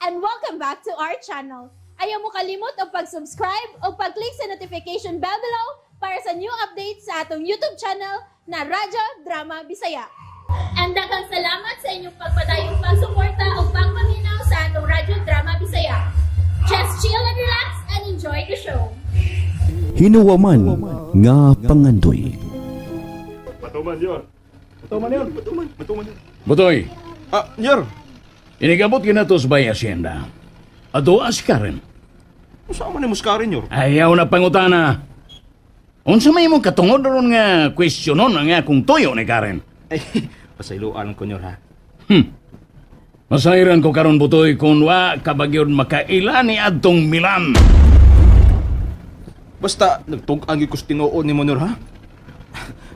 and welcome back to our channel. Ayaw mo kalimot o pag-subscribe o pag-click sa notification bell below para sa new updates sa atong YouTube channel na Radyo Drama Bisaya. And daghang salamat sa inyong pagpadayong pagsuporta o pagpaminaw sa atong Radyo Drama Bisaya. Just chill and relax and enjoy the show. Hinuwaman nga pangandoy. Patuman yun. Patuman yun. Butoy, Nyor. inigabot kinato sa bay asyenda. Ato as Karen. Saan man yung muskarin, Nyor? Ayaw na pangutana. Unsa may mong katungod ron nga kwestiyonon nga kung tuyo ni Karen? Ay, pasailuan ko, Nyor, ha? Masairan ko karon Butoy kung wa kabagyon makaila ni adtong Milan. Basta, nagtug-agi ko sa tinuon ni mo, Nyor, ha?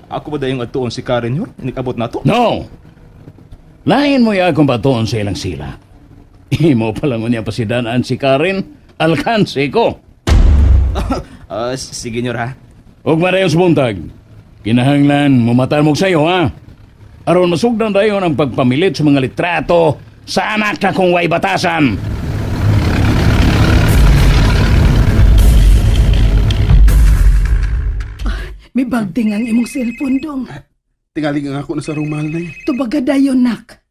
Ako ba dayong atuon si Karen, Nyor? Inigabot na to? No! Lain mo ya akong batoon sa ilang sila. Imo pa lang niya pasidanaan si Karen, alkanse ko. Sige, Nyor, ha? Huwag marayong subuntag. Kinahanglan, mumatan mo sa'yo, ha? Aron masugdan tayo ng pagpamilit sa mga litrato sa anak na kung way batasan. May bagting ang imong cellphone dong. Tingali nga ako na sa rumal na Tubaga dayon nak.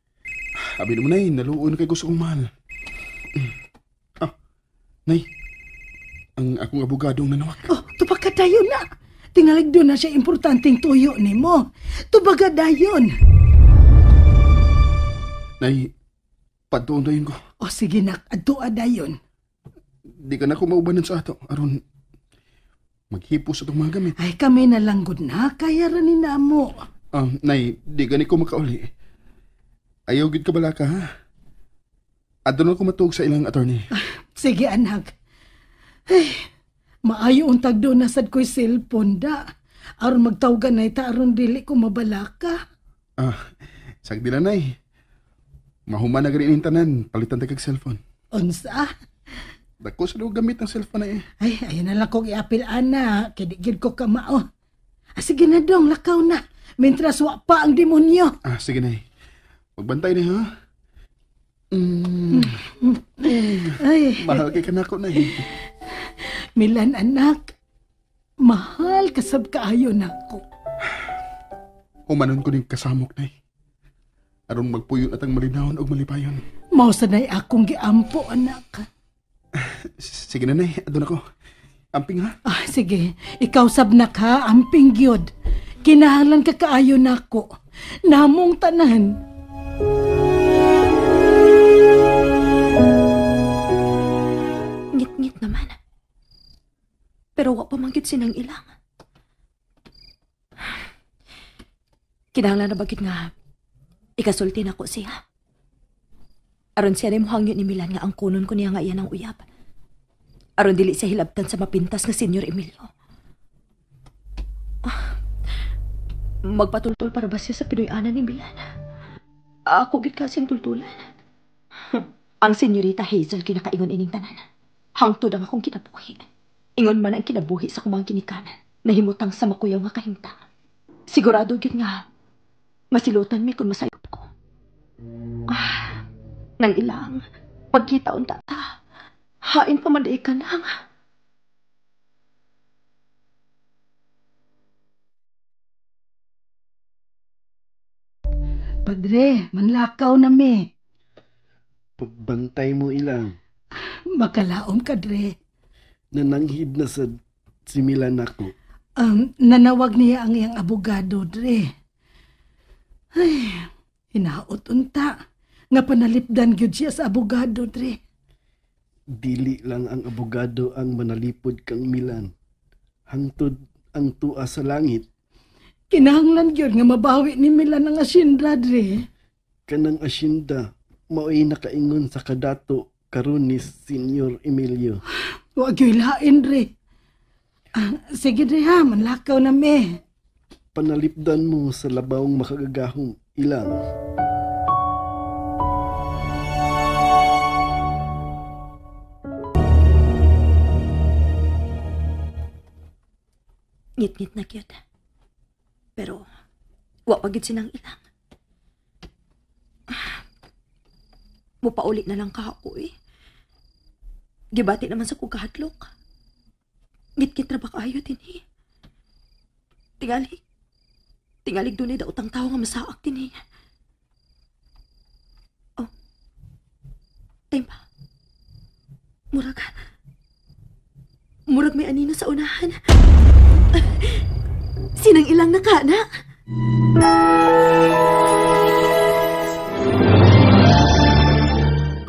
Sabi naman na naluon kay gusto kong mahal. Nay, ang akong abogadong nanawag. Oh, tubaga dayon na. Tingalig doon na siya importanteng tuyo ni mo. Tubaga dayon. Nay, patuon dayon ko. O sige nak, adtua dayon. Di ka na ko maubanan sa ato. Aron, maghipos sa itong mga gamit. Ay kami na lang gud na, kaya ranin na mo. Nay, di gani ko makauli. Ayaw gid ka bala ka, ha? Adto na ko matug sa ilang attorney. Sige anak. Ay, maayo untag doon na sad ko'y cellphone da. Aron magtawgan na ita, aron dili ko mabalaka. Sagdi na, nay. Mahuman na ganin tanan, palitan ta kag cellphone. Unsa? Dako sa daw gamit ng cellphone na Ay, ayun na lang kong iapil ana. Kidigid ko kamao. Sige na dong, lakaw na. Mintras wa pa ang demonyo. Sige, nay. Magbantay na, ha? Ay, Mahal kay kanako, nay. Milan anak. Mahal kasab kaayo nako. Humanon ko ning kasamok, nay. Aron magpuyon at ang malinawon og malipayon. Mao sanay akong giampo anak. Sige na, nay. Adun ako. Amping, ha? Sige, ikaw sabnak ha, amping gyud. Kinahanglan ka kaayo nako. Namong tanan. Ngit-ngit naman. Pero wa pa manggit sinang ilang. Kinahanglan na bagit nga ikasulti na ko siya. Aron siya rin muhangyo ni Milan nga ang kunon ko niya nga iyan ang uyab. Aron dili siya hilabtan sa mapintas nga Senyor Emilio. Magpatultol para ba siya sa pinuyanan ni Milan? Ako gid kasing tultulan. Ang Senyorita Hazel kinakaingon ining tanan. Hangtod ang akong kinabuhi. Ingon man ang kinabuhi sa kumang kinikanan. Nahimutang sa makuyaw nga kahinta. Sigurado gid nga masilutan mi kung masayop ko. Nang ilang, pagkita unta ta, hain pa man ka lang. Padre, manlakaw na me. Pagbantay mo ilang. Makalaom ka, Dre. Nananghid na sa similan ako. Nanawag niya ang iyang abogado, Dre. Ay, hinaot unta. Nga panalipdan gyud siya sa abogado, Dre. Dili lang ang abogado ang manalipod kang Milan. Hangtod ang tua sa langit. Kinahanglan gyud nga mabawi ni Milan ang asyenda, Dre. Kanang asyenda, mao'y nakaingon sa kadato karon ni Senyor Emilio. Huwag yung ilain, Dre. Sige, Dre ha, manlakaw na me. Panalipdan mo sa labawang makagagahong ilang. Ngit-ngit na gyud. Pero, wa pagid sinang ilang. Mupauli na lang ka ako eh. Gibati naman sa kukahadlok. Git-gitra ba kaayo din eh. Tingalig doon daw utang tao nga masaak din eh. Oh. Tempa. Murag may anino sa unahan. Sinang ilang nakana?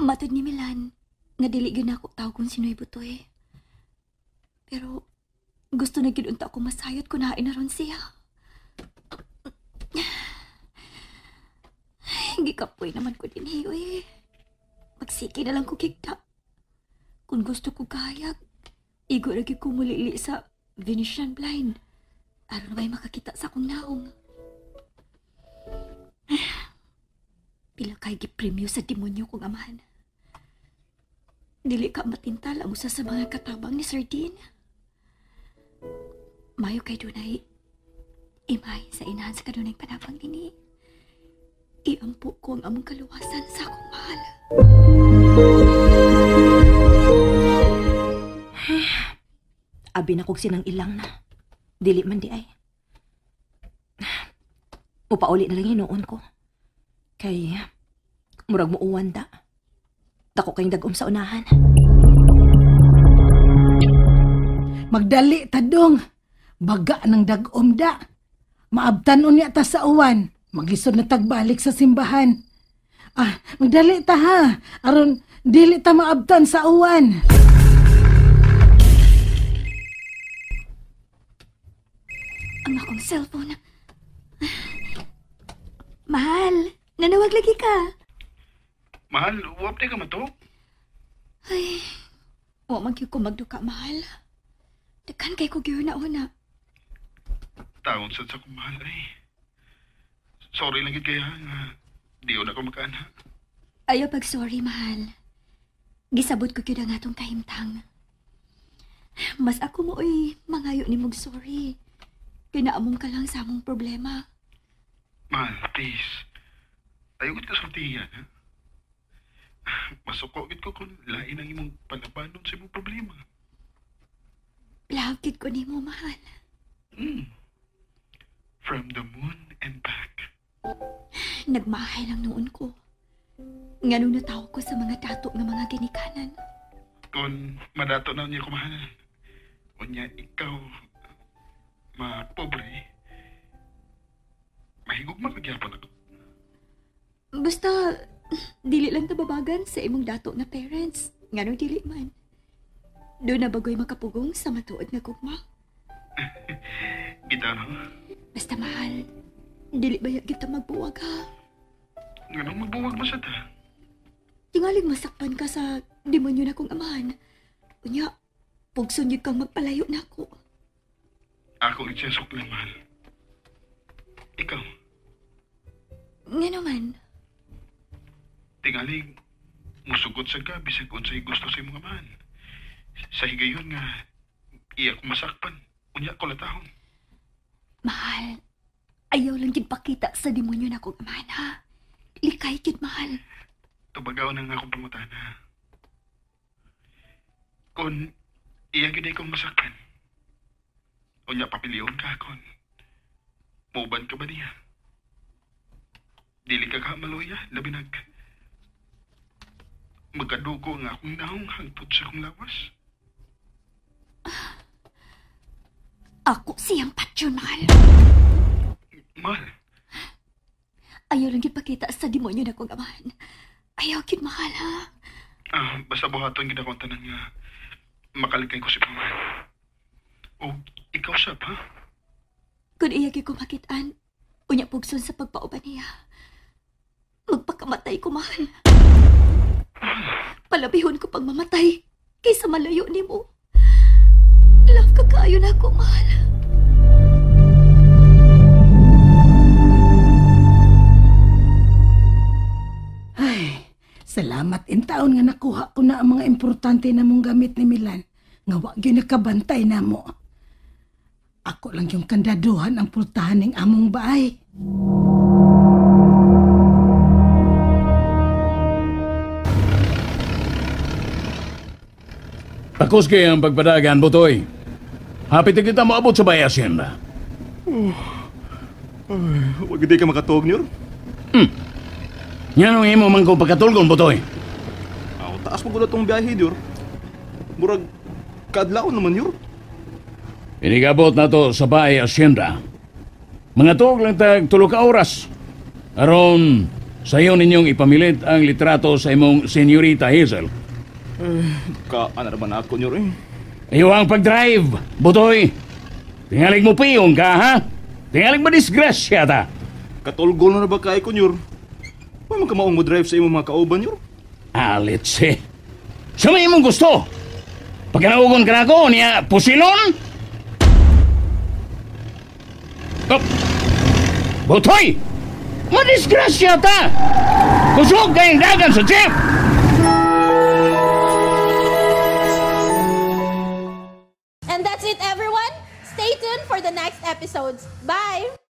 Matod ni Milan, nga dili gyud ako tao kung sino'y butoy. Pero gusto na gyud unta ako masayot kung nain na ron siya. Hindi kapoy naman ko din hiyo eh. Magsiki na lang ko kikta. Kung gusto ko kayag, igo lagi ko mulili sa Venetian blind. Aron na may makakita sa akong naong. Pila kay gipremyo sa demonyo kong amahan. Dili ka matintala mo sa mga katabang ni Sir Dean. Mayo kay dunay imay sa inahan sa kanunay panabang ini. Iampo ko ang among kaluwasan sa akong mahal. Abi na kog sinang ilang na. Dili man di ay. Upauli na lang hinuon ko. Kay murag mo uwan da. Dako kayong dagom sa unahan. Magdali tadong. Baga ng dagom da. Maabtan unya ta sa uwan. Maglisod na tagbalik sa simbahan. Magdali ta ha. Aron dili ta maabtan sa uwan. Ang akong cellphone. Mahal, nanawag lagi ka. Mahal, uwap na ka mato? Ay, huwag magyug ko magduka, mahal. Dekan kay ko gyud na una. Taon sa kong mahal ay. Sorry lang kaya nga di na ko makaana. Ayaw pag sorry, mahal. Gisabot ko gyud ang atong kahimtang. Mas ako mo ay mangayo ni mong sorry. Kinaamong ka lang sa among problema. Mahal, please. Ayaw ka sultihan, ha? Masukogit ko kung lain ang imong panabanon sa imong problema. Lagkit ko ni mo, mahal. From the moon and back. Nagmahay lang noon ko. Nga nung nataw ko sa mga dato ng mga ginikanan. Kung madato na niya kumahanan, unya ikaw, pobre, mahigog magagyapon ako. Basta, dili lang tababagan sa imong dato na parents. Nga nung dili man. Doon na bagoy makapugong sa matuod nga gugma. Kita no? Basta mahal, dili ba kita magbuwag ha? Nga nung magbuwag mo sa ta? Tingaling masakpan ka sa demonyo na kong amahan. Unya, pugson yun kang magpalayo na ako. Ako isyasok lang, mahal. Ikaw? Nga naman. Tingaling, musugot sa gabi sa kung sa'y gusto sa mga man. Sa higayon nga, iya ko masakpan. Unya ko latahon. Mahal, ayaw lang yun pakita sa demonyo na kong amahan ha. Likay yun, mahal. Tubagaw na nga akong pangutana. Kung iya yun ay kong masakpan, unya papiliyon ka kon. Mauban ka ba niya? Dili ka maluya, labi magkadugo nga akong naong hangtod sa akong lawas. Ako siyang patyon, mahal. Mahal? Ayaw lang ipakita sa demonyo na kong amahan. Ayaw yun, mahal, ha? Basta buhaton gina kong tanan nga makalikay ko si Paman. O ikaw siya pa? Kung iyagi ko makitaan, unya pugson sa pagpauban niya. Magpakamatay ko, mahal. Palabihon ko pang mamatay kaysa malayo ni mo. Love ka kaayo na ako, mahal. Ay, salamat in taon nga nakuha ko na ang mga importante na mong gamit ni Milan. Nga wag yun nakabantay na mo. Ako lang yung kandaduhan ang pultahan ng among bahay. Takos kay ang pagpadagan, Butoy. Hapit na kita maabot sa Bay Hacienda. Huwag hindi ka makatuog, Nyor. Yan ang imo man kong pagkatulgon, Butoy. Taas mo ko na itong biyahe, Nyor. Murag, kaadlaon naman, Nyor. Inigabot na to sa Bay Hacienda. Mga tuog lang tag 3 ka oras. Aron, sayo ninyong ipamilit ang litrato sa imong Senyorita Hazel. Kaan na naman ako, Nyor, eh. Iyo ang pag-drive, Butoy. Tingalig mo piyong ka, ha? Tingalig mo disgrasya ta. Katulgol na ba kay ko, Nyor? May mga kamaong mo drive sa imong mga kauban, Nyor? Alitse. Sa may imong gusto. Pagkanaugon ka na ko, niya pusilon? Oh. Butoy! Madisgrasya ta! Kusog kayong dagan sa jeep! And that's it, everyone. Stay tuned for the next episodes. Bye!